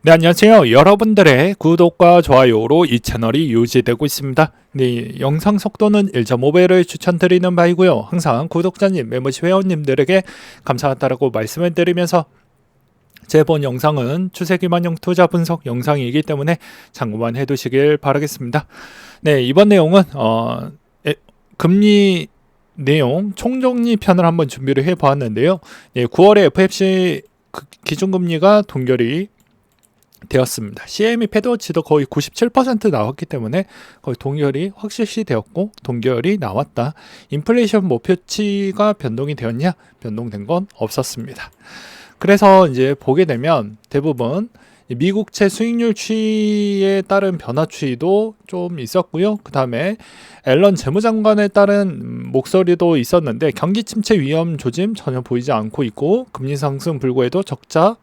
네, 안녕하세요. 여러분들의 구독과 좋아요로 이 채널이 유지되고 있습니다. 네, 영상 속도는 1.5배를 추천드리는 바이고요. 항상 구독자님, 멤버십 회원님들에게 감사하다라고 말씀을 드리면서 제 본 영상은 추세기반영 투자 분석 영상이기 때문에 참고만 해두시길 바라겠습니다. 네, 이번 내용은 금리 내용 총정리 편을 한번 준비를 해보았는데요. 9월에 FFC 기준금리가 동결이 되었습니다. CME 패드워치도 거의 97% 나왔기 때문에 거의 동결이 확실시 되었고 동결이 나왔다. 인플레이션 목표치가 변동이 되었냐? 변동된 건 없었습니다. 그래서 이제 보게 되면 대부분 미국채 수익률 추이에 따른 변화 추이도 좀 있었고요. 그 다음에 앨런 재무장관에 따른 목소리도 있었는데 경기 침체 위험 조짐 전혀 보이지 않고 있고 금리 상승 불구에도 적자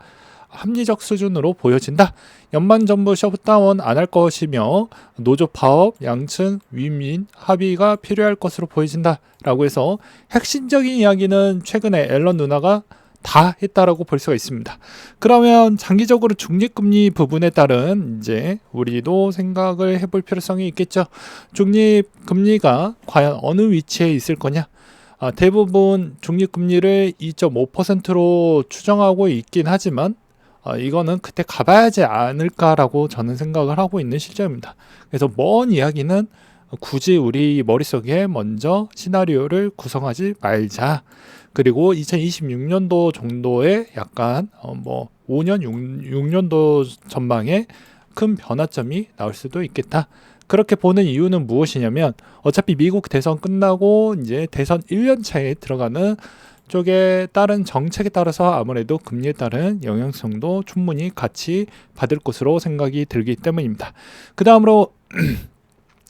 합리적 수준으로 보여진다. 연방정부 셧다운 안 할 것이며 노조 파업, 양측 윈윈 합의가 필요할 것으로 보여진다. 라고 해서 핵심적인 이야기는 최근에 앨런 누나가 다 했다라고 볼 수가 있습니다. 그러면 장기적으로 중립금리 부분에 따른 이제 우리도 생각을 해볼 필요성이 있겠죠. 중립금리가 과연 어느 위치에 있을 거냐? 대부분 중립금리를 2.5%로 추정하고 있긴 하지만 이거는 그때 가봐야지 않을까라고 저는 생각을 하고 있는 실정입니다. 그래서 먼 이야기는 굳이 우리 머릿속에 먼저 시나리오를 구성하지 말자. 그리고 2026년도 정도에 약간 5년, 6년도 전망에 큰 변화점이 나올 수도 있겠다. 그렇게 보는 이유는 무엇이냐면 어차피 미국 대선 끝나고 이제 대선 1년 차에 들어가는 쪽에 따른 정책에 따라서 아무래도 금리에 따른 영향성도 충분히 같이 받을 것으로 생각이 들기 때문입니다. 그 다음으로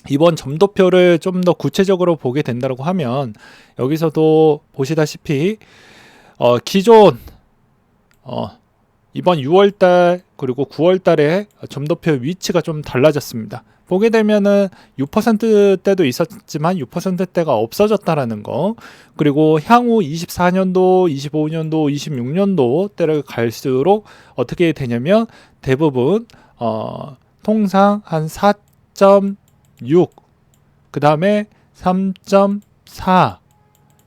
이번 점도표를 좀 더 구체적으로 보게 된다고 하면 여기서도 보시다시피 기존 이번 6월달 그리고 9월달에 점도표 위치가 좀 달라졌습니다. 보게 되면은 6%대도 있었지만 6%대가 없어졌다라는 거, 그리고 향후 24년도, 25년도, 26년도 때를 갈수록 어떻게 되냐면 대부분 통상 한 4.6, 그 다음에 3.4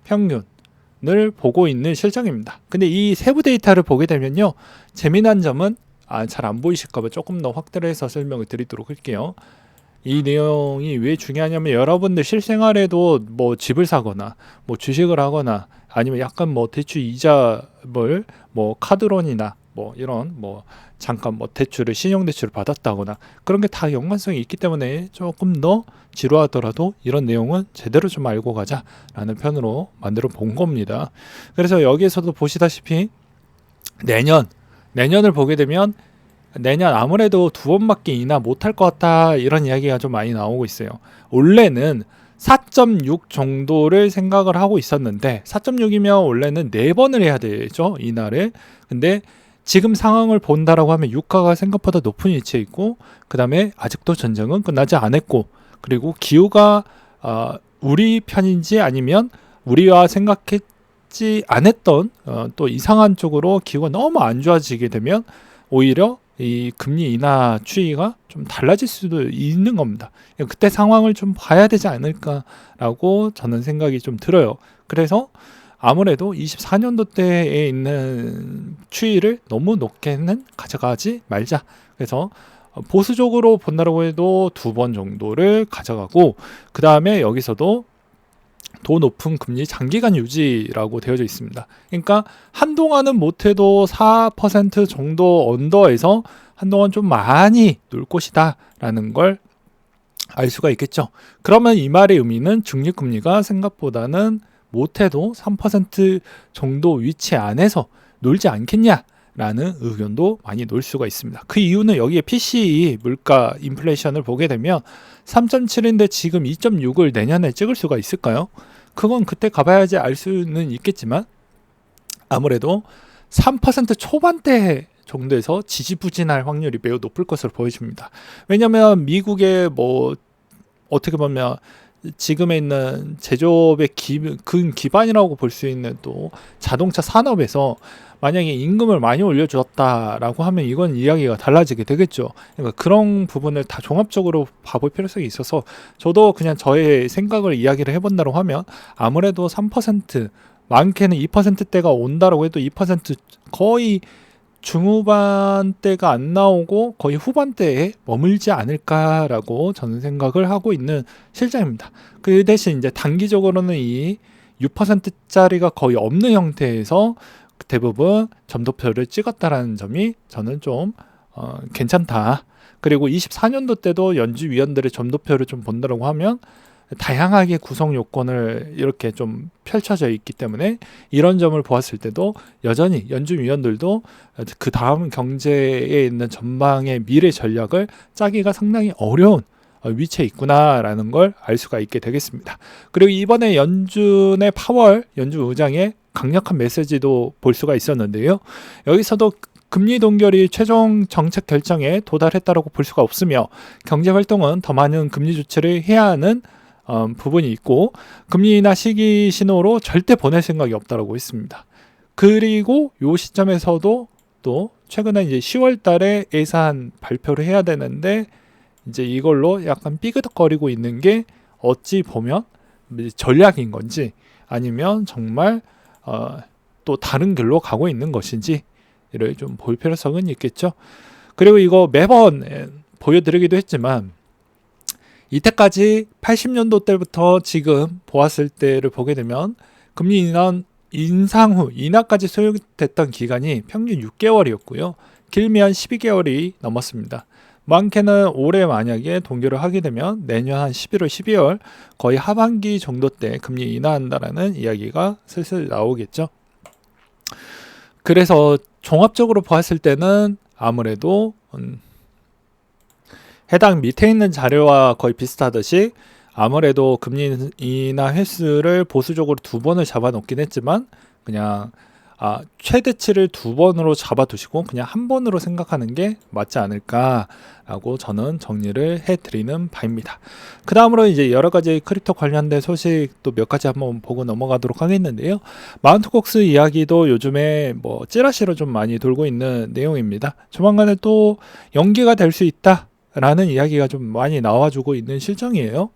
평균을 보고 있는 실정입니다. 근데 이 세부 데이터를 보게 되면요, 재미난 점은 잘 안 보이실까봐 조금 더 확대를 해서 설명을 드리도록 할게요. 이 내용이 왜 중요하냐면 여러분들 실생활에도 뭐 집을 사거나 뭐 주식을 하거나 아니면 약간 뭐 대출 이자를 뭐 카드론이나 뭐 이런 뭐 잠깐 뭐 대출을 신용대출을 받았다거나 그런 게 다 연관성이 있기 때문에 조금 더 지루하더라도 이런 내용은 제대로 좀 알고 가자라는 편으로 만들어 본 겁니다. 그래서 여기에서도 보시다시피 내년을 보게 되면 내년 아무래도 2번밖에 인하 못할 것 같다 이런 이야기가 좀 많이 나오고 있어요. 원래는 4.6 정도를 생각을 하고 있었는데 4.6이면 원래는 4번을 해야 되죠, 인하를. 근데 지금 상황을 본다라고 하면 유가가 생각보다 높은 위치에 있고 그 다음에 아직도 전쟁은 끝나지 않았고 그리고 기후가 우리 편인지 아니면 우리와 생각했지 않았던 또 이상한 쪽으로 기후가 너무 안 좋아지게 되면 오히려 이 금리 인하 추이가 좀 달라질 수도 있는 겁니다. 그때 상황을 좀 봐야 되지 않을까라고 저는 생각이 좀 들어요. 그래서 아무래도 24년도 때에 있는 추이를 너무 높게는 가져가지 말자. 그래서 보수적으로 본다고 해도 2번 정도를 가져가고 그 다음에 여기서도 더 높은 금리 장기간 유지라고 되어져 있습니다. 그러니까 한동안은 못해도 4% 정도 언더에서 한동안 좀 많이 놀 것이다 라는 걸 알 수가 있겠죠. 그러면 이 말의 의미는 중립금리가 생각보다는 못해도 3% 정도 위치 안에서 놀지 않겠냐 라는 의견도 많이 놓을 수가 있습니다. 그 이유는 여기에 PCE 물가 인플레이션을 보게 되면 3.7인데 지금 2.6을 내년에 찍을 수가 있을까요? 그건 그때 가봐야지 알 수는 있겠지만 아무래도 3% 초반대 정도에서 지지부진할 확률이 매우 높을 것으로 보여집니다. 왜냐하면 미국의 뭐 어떻게 보면 지금에 있는 제조업의 근 기반이라고 볼 수 있는 또 자동차 산업에서 만약에 임금을 많이 올려주었다라고 하면 이건 이야기가 달라지게 되겠죠. 그러니까 그런 부분을 다 종합적으로 봐볼 필요성이 있어서 저도 그냥 저의 생각을 이야기를 해본다고 하면 아무래도 3% 많게는 2%대가 온다라고 해도 2% 거의 중후반대가 안 나오고 거의 후반대에 머물지 않을까라고 저는 생각을 하고 있는 실정입니다. 그 대신 이제 단기적으로는 이 6%짜리가 거의 없는 형태에서 대부분 점도표를 찍었다라는 점이 저는 좀 괜찮다. 그리고 24년도 때도 연주위원들의 점도표를 좀 본다고 하면 다양하게 구성 요건을 이렇게 좀 펼쳐져 있기 때문에 이런 점을 보았을 때도 여전히 연준위원들도 그 다음 경제에 있는 전망의 미래 전략을 짜기가 상당히 어려운 위치에 있구나라는 걸 알 수가 있게 되겠습니다. 그리고 이번에 연준 의장의 강력한 메시지도 볼 수가 있었는데요. 여기서도 금리 동결이 최종 정책 결정에 도달했다고 볼 수가 없으며 경제 활동은 더 많은 금리 조치를 해야 하는 부분이 있고 금리 인하 시기 신호로 절대 보낼 생각이 없다고 했습니다. 그리고 이 시점에서도 또 최근에 이제 10월 달에 예산 발표를 해야 되는데 이제 이걸로 약간 삐그덕거리고 있는 게 어찌 보면 전략인 건지 아니면 정말 또 다른 길로 가고 있는 것인지 이를 좀 볼 필요성은 있겠죠. 그리고 이거 매번 보여드리기도 했지만 이때까지 80년도 때부터 지금 보았을 때를 보게 되면 금리 인상 후 인하까지 소요됐던 기간이 평균 6개월이었고요. 길면 12개월이 넘었습니다. 많게는 올해 만약에 동결을 하게 되면 내년 한 11월, 12월 거의 하반기 정도 때 금리 인하한다라는 이야기가 슬슬 나오겠죠. 그래서 종합적으로 보았을 때는 아무래도 해당 밑에 있는 자료와 거의 비슷하듯이 아무래도 금리 인하 횟수를 보수적으로 2번을 잡아놓긴 했지만 그냥 최대치를 2번으로 잡아두시고 그냥 1번으로 생각하는 게 맞지 않을까라고 저는 정리를 해드리는 바입니다. 그 다음으로 이제 여러가지 크립토 관련된 소식 또 몇 가지 한번 보고 넘어가도록 하겠는데요. 마운트 곡스 이야기도 요즘에 뭐 찌라시로 좀 많이 돌고 있는 내용입니다. 조만간에 또 연기가 될 수 있다 라는 이야기가 좀 많이 나와주고 있는 실정이에요.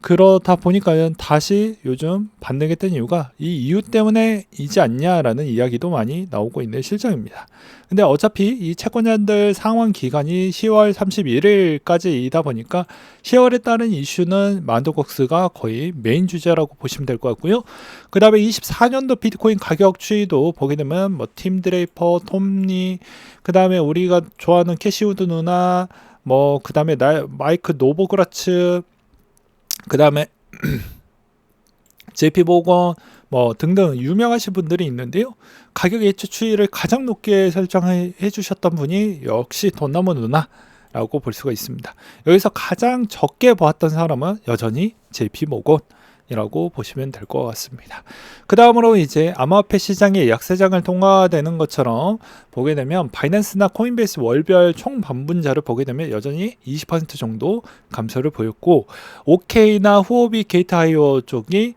그렇다 보니까 다시 요즘 반등이 뜬 이유가 이 이유 때문에이지 않냐라는 이야기도 많이 나오고 있는 실정입니다. 근데 어차피 이 채권자들 상환 기간이 10월 31일까지이다 보니까 10월에 따른 이슈는 마운트곡스가 거의 메인 주제라고 보시면 될 것 같고요. 그 다음에 24년도 비트코인 가격 추이도 보게 되면 뭐 팀 드레이퍼, 톰리, 그 다음에 우리가 좋아하는 캐시우드 누나, 뭐 그 다음에 마이크 노보그라츠, 그 다음에 JP 모건 뭐 등등 유명하신 분들이 있는데요. 가격 예측 추이를 가장 높게 설정해 주셨던 분이 역시 돈나무 누나라고 볼 수가 있습니다. 여기서 가장 적게 보았던 사람은 여전히 JP 모건이라고 보시면 될 것 같습니다. 그 다음으로 이제 암호화폐 시장의 약세장을 통과되는 것처럼 보게 되면 바이낸스나 코인베이스 월별 총 반분자를 보게 되면 여전히 20% 정도 감소를 보였고 OK나 후오비 게이트아이오 쪽이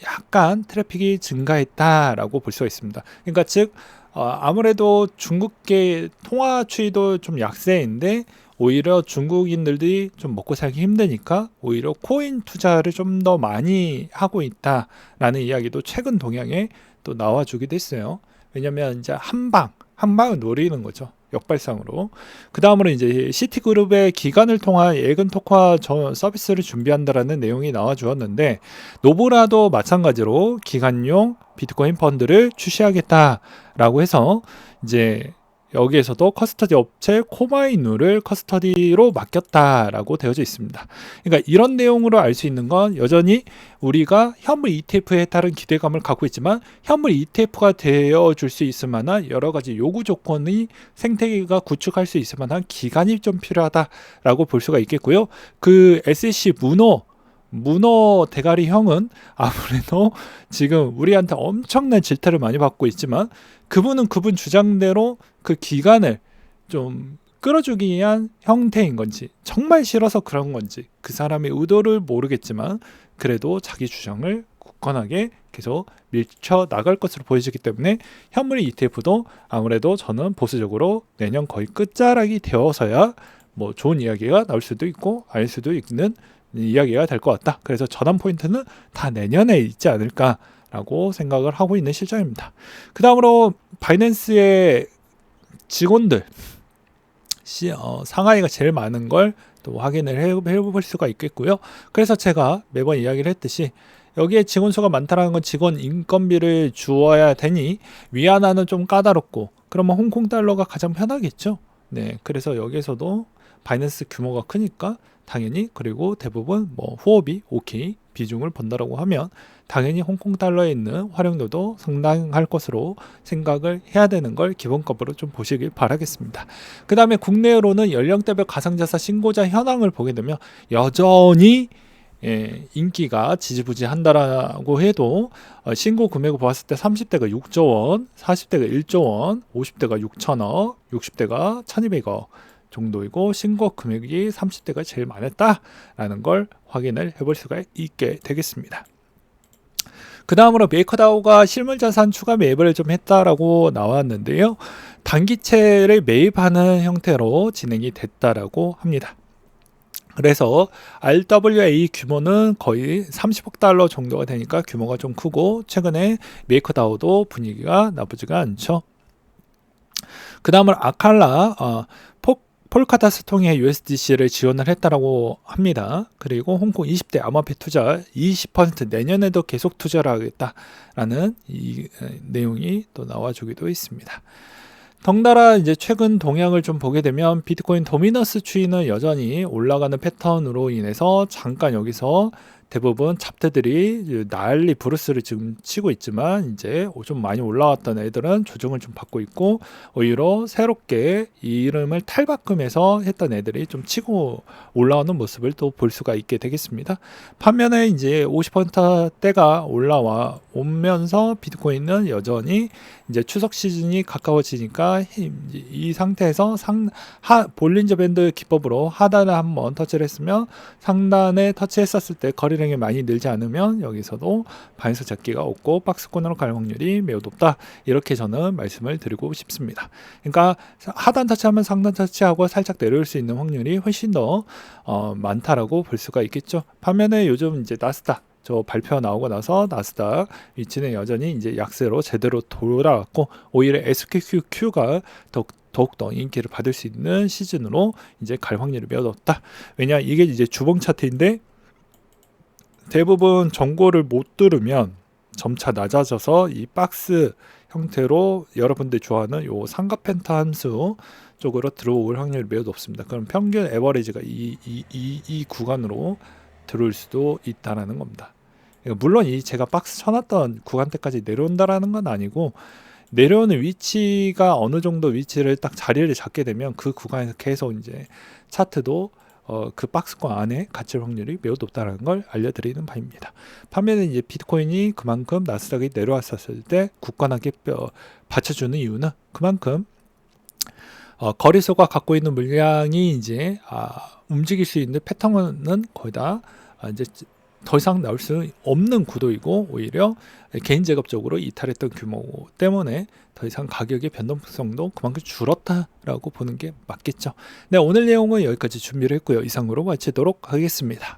약간 트래픽이 증가했다라고 볼 수가 있습니다. 그러니까 즉 아무래도 중국계 통화 추이도 좀 약세인데 오히려 중국인들이 좀 먹고 살기 힘드니까 오히려 코인 투자를 좀 더 많이 하고 있다라는 이야기도 최근 동향에 또 나와주기도 했어요. 왜냐면 이제 한방을 노리는 거죠. 역발상으로. 그 다음으로 이제 시티그룹의 기간을 통한 예금 특화 서비스를 준비한다라는 내용이 나와 주었는데 노보라도 마찬가지로 기간용 비트코인 펀드를 출시하겠다라고 해서 이제 여기에서도 커스터디 업체 코마이누를 커스터디로 맡겼다라고 되어져 있습니다. 그러니까 이런 내용으로 알 수 있는 건 여전히 우리가 현물 ETF에 따른 기대감을 갖고 있지만 현물 ETF가 되어줄 수 있을 만한 여러 가지 요구 조건이 생태계가 구축할 수 있을 만한 기간이 좀 필요하다라고 볼 수가 있겠고요. 그 SEC 문어 대가리형은 아무래도 지금 우리한테 엄청난 질타를 많이 받고 있지만 그분은 그분 주장대로 그 기간을 좀 끌어주기 위한 형태인 건지 정말 싫어서 그런 건지 그 사람의 의도를 모르겠지만 그래도 자기 주장을 굳건하게 계속 밀쳐 나갈 것으로 보여지기 때문에 현물 ETF도 아무래도 저는 보수적으로 내년 거의 끝자락이 되어서야 뭐 좋은 이야기가 나올 수도 있고 아닐 수도 있는 이야기가 될 것 같다. 그래서 전환 포인트는 다 내년에 있지 않을까라고 생각을 하고 있는 실정입니다. 그 다음으로 바이낸스의 직원들 상하이가 제일 많은 걸 또 확인을 해볼 수가 있겠고요. 그래서 제가 매번 이야기를 했듯이 여기에 직원 수가 많다는 건 직원 인건비를 주어야 되니 위안화는 좀 까다롭고 그러면 홍콩 달러가 가장 편하겠죠. 네, 그래서 여기에서도 바이낸스 규모가 크니까 당연히 그리고 대부분 뭐 후업이 OK 비중을 본다라고 하면 당연히 홍콩 달러에 있는 활용도도 상당할 것으로 생각을 해야 되는 걸 기본값으로 좀 보시길 바라겠습니다. 그 다음에 국내로는 연령대별 가상자산 신고자 현황을 보게 되면 여전히 인기가 지지부진한다라고 해도 신고 금액을 보았을 때 30대가 6조 원, 40대가 1조 원, 50대가 6천억, 60대가 1200억 정도이고 신고 금액이 30대가 제일 많았다라는 걸 확인을 해볼 수가 있게 되겠습니다. 그 다음으로 메이커다오가 실물자산 추가 매입을 좀 했다라고 나왔는데요. 단기채를 매입하는 형태로 진행이 됐다라고 합니다. 그래서 RWA 규모는 거의 30억 달러 정도가 되니까 규모가 좀 크고 최근에 메이커다오도 분위기가 나쁘지가 않죠. 그 다음으로 아칼라 폴카닷을 통해 USDC를 지원을 했다라고 합니다. 그리고 홍콩 20대 암호화폐 투자 20% 내년에도 계속 투자를 하겠다라는 이 내용이 또 나와주기도 있습니다. 덩달아 이제 최근 동향을 좀 보게 되면 비트코인 도미너스 추이는 여전히 올라가는 패턴으로 인해서 잠깐 여기서 대부분 잡태들이 난리 브루스를 지금 치고 있지만 이제 좀 많이 올라왔던 애들은 조정을 좀 받고 있고 오히려 새롭게 이 이름을 탈바꿈해서 했던 애들이 좀 치고 올라오는 모습을 또 볼 수가 있게 되겠습니다. 반면에 이제 50%대가 올라와 오면서 비트코인은 여전히 이제 추석 시즌이 가까워지니까 이 상태에서 볼린저 밴드 기법으로 하단을 한번 터치를 했으면 상단에 터치했었을 때 거래량이 많이 늘지 않으면 여기서도 바이낸스 잡기가 없고 박스권으로 갈 확률이 매우 높다. 이렇게 저는 말씀을 드리고 싶습니다. 그러니까 하단 터치하면 상단 터치하고 살짝 내려올 수 있는 확률이 훨씬 더 많다라고 볼 수가 있겠죠. 반면에 요즘 이제 나스닥 저 발표 나오고 나서 나스닥 위치는 여전히 이제 약세로 제대로 돌아왔고 오히려 SQQQ가 더욱더 인기를 받을 수 있는 시즌으로 이제 갈 확률이 매우 높다. 왜냐 이게 이제 주봉 차트인데 대부분 정보를 못 들으면 점차 낮아져서 이 박스 형태로 여러분들이 좋아하는 요 삼각 펜타 함수 쪽으로 들어올 확률이 매우 높습니다. 그럼 평균 에버리지가 이 구간으로 들어올 수도 있다라는 겁니다. 물론 이 제가 박스 쳐놨던 구간대까지 내려온다라는 건 아니고 내려오는 위치가 어느 정도 위치를 딱 자리를 잡게 되면 그 구간에서 계속 이제 차트도 그 박스권 안에 갇힐 확률이 매우 높다는 걸 알려드리는 바입니다. 반면에 이제 비트코인이 그만큼 나스닥이 내려왔었을 때 굳건하게 받쳐주는 이유는 그만큼 거래소가 갖고 있는 물량이 이제 움직일 수 있는 패턴은 거의 다 이제 더 이상 나올 수 없는 구도이고 오히려 개인 제급적으로 이탈했던 규모 때문에 더 이상 가격의 변동성도 그만큼 줄었다라고 보는 게 맞겠죠. 네, 오늘 내용은 여기까지 준비를 했고요. 이상으로 마치도록 하겠습니다.